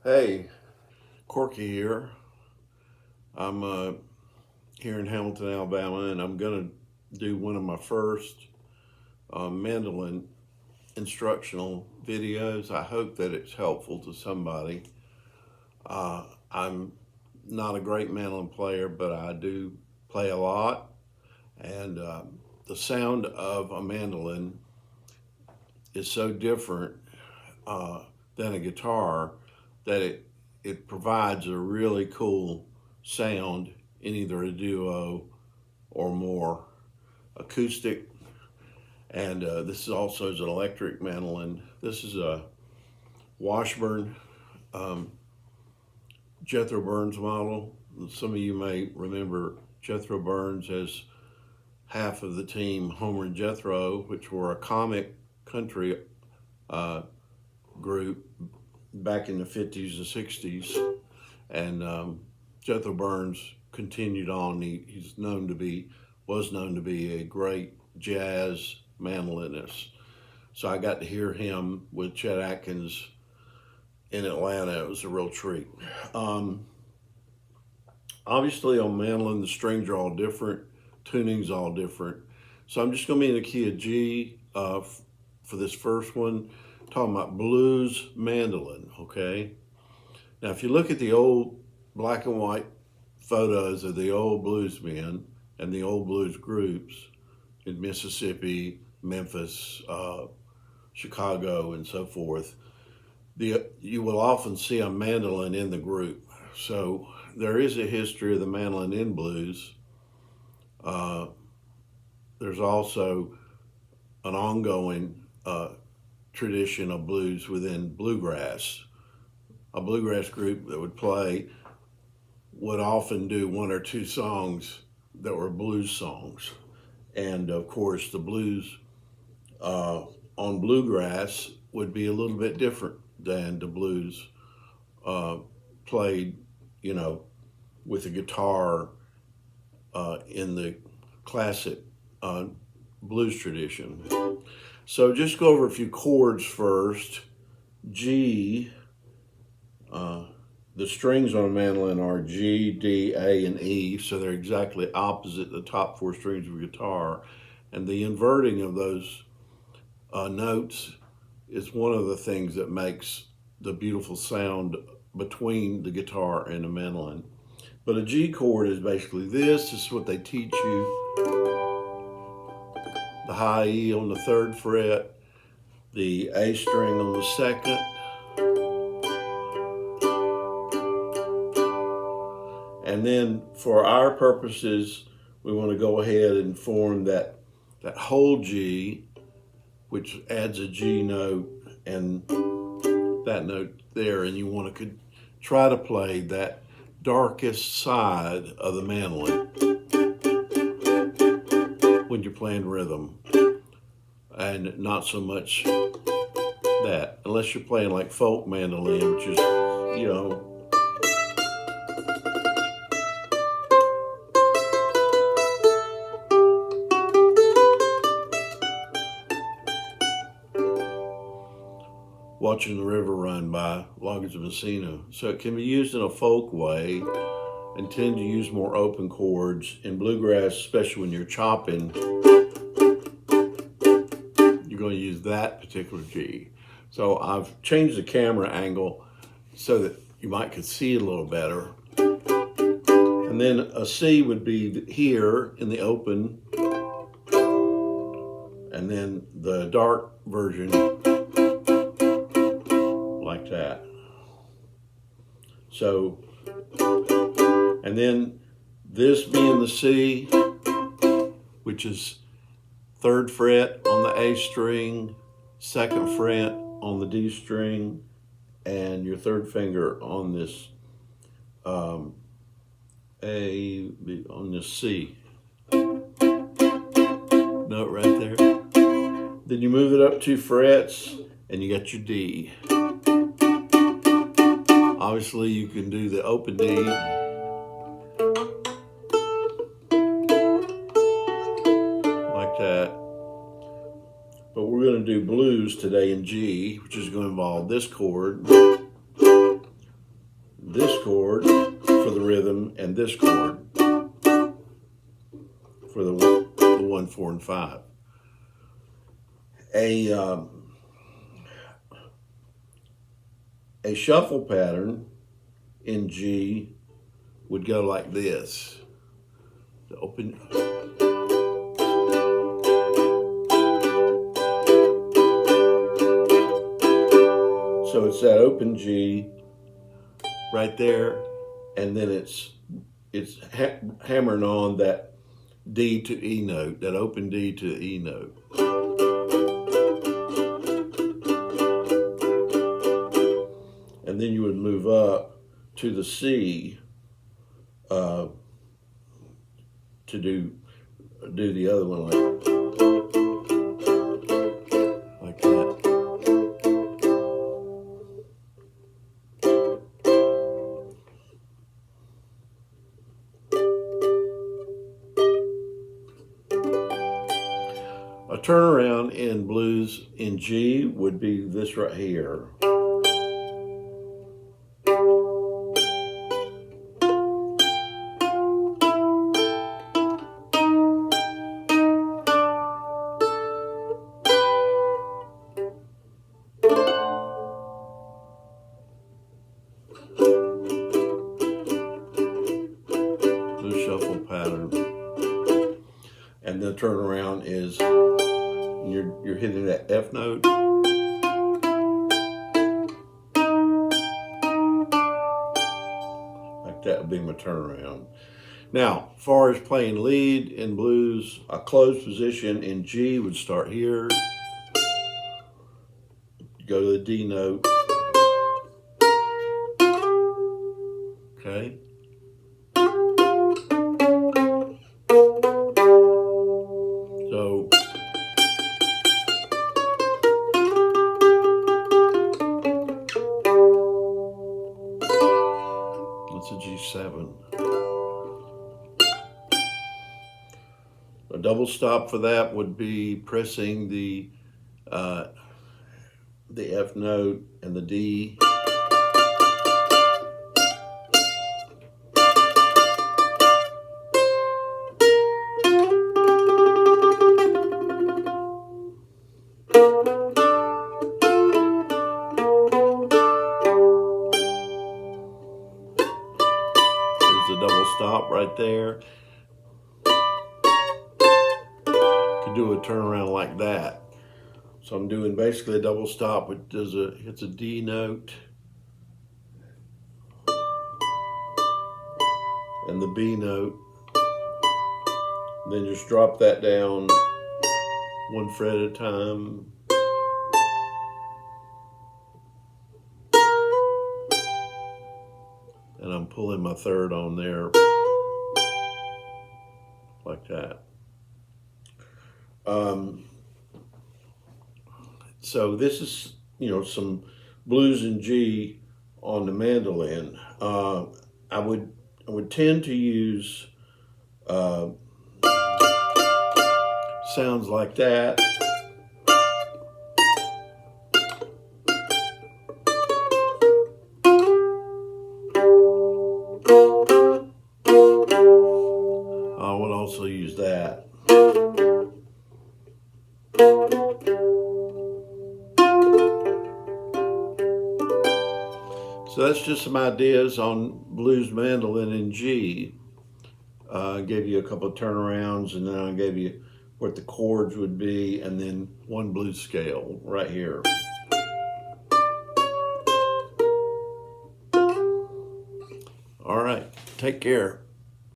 Hey, Corky here. I'm here in Hamilton, Alabama, and I'm going to do one of my first mandolin instructional videos. I hope that it's helpful to somebody. I'm not a great mandolin player, but I do play a lot, and the sound of a mandolin is so different than a guitar that it provides a really cool sound in either a duo or more acoustic. And this is also is an electric mandolin. This is a Washburn um, Jethro Burns model. Some of you may remember Jethro Burns as half of the team Homer and Jethro, which were a comic country uh, group back in the 50s and 60s. And Jethro Burns continued on. Was known to be a great jazz mandolinist. So I got to hear him with Chet Atkins in Atlanta. It was a real treat. Obviously on mandolin, the strings are all different, tuning's all different. So I'm just going to be in the key of G for this first one, talking about blues mandolin, okay? Now, if you look at the old black and white photos of the old blues men and the old blues groups in Mississippi, Memphis, Chicago, and so forth, you will often see a mandolin in the group. So there is a history of the mandolin in blues. There's also an ongoing tradition of blues within bluegrass. A bluegrass group that would often do one or two songs that were blues songs. And of course, the blues on bluegrass would be a little bit different than the blues played, with a guitar in the classic blues tradition. So just go over a few chords first. G, the strings on a mandolin are G, D, A, and E, so they're exactly opposite the top four strings of a guitar. And the inverting of those notes is one of the things that makes the beautiful sound between the guitar and the mandolin. But a G chord is basically this. This is what they teach you. The high E on the third fret, the A string on the second, and then for our purposes, we want to go ahead and form that whole G, which adds a G note and that note there, and you want to try to play that darkest side of the mandolin when you're playing rhythm, and not so much that, unless you're playing like folk mandolin, which is, Watching the River Run by Loggins of Messina. So it can be used in a folk way and tend to use more open chords. In bluegrass, especially when you're chopping, you're going to use that particular G. So I've changed the camera angle so that you could see it a little better. And then a C would be here in the open, and then the dark version like that. So, and then this being the C, which is third fret on the A string, second fret on the D string, and your third finger on this on this C note right there. Then you move it up 2 frets and you got your D. Obviously you can do the open D like that. But we're going to do blues today in G, which is going to involve this chord, this chord for the rhythm, and this chord for the 1, 4, and 5. A shuffle pattern in G would go like this. The open. So it's that open G right there, and then it's hammering on that D to E note, that open D to E note. And then you would move up to the C to do the other one like that. A turnaround in blues in G would be this right here. Blues shuffle pattern. And the turnaround is you're hitting that F note. Like that would be my turnaround. Now, as far as playing lead in blues, a closed position in G would start here. Go to the D note. Okay. So that's a G7. A double stop for that would be pressing the F note and the D. There's the double stop right there. Could do a turnaround like that. So I'm doing basically a double stop, which hits a D note and the B note. Then just drop that down 1 fret at a time. And I'm pulling my third on there like that. So this is, some blues in G on the mandolin. I would tend to use sounds like that. I would also use that. So that's just some ideas on blues mandolin in G. I gave you a couple of turnarounds, and then I gave you what the chords would be, and then one blues scale right here. All right, take care.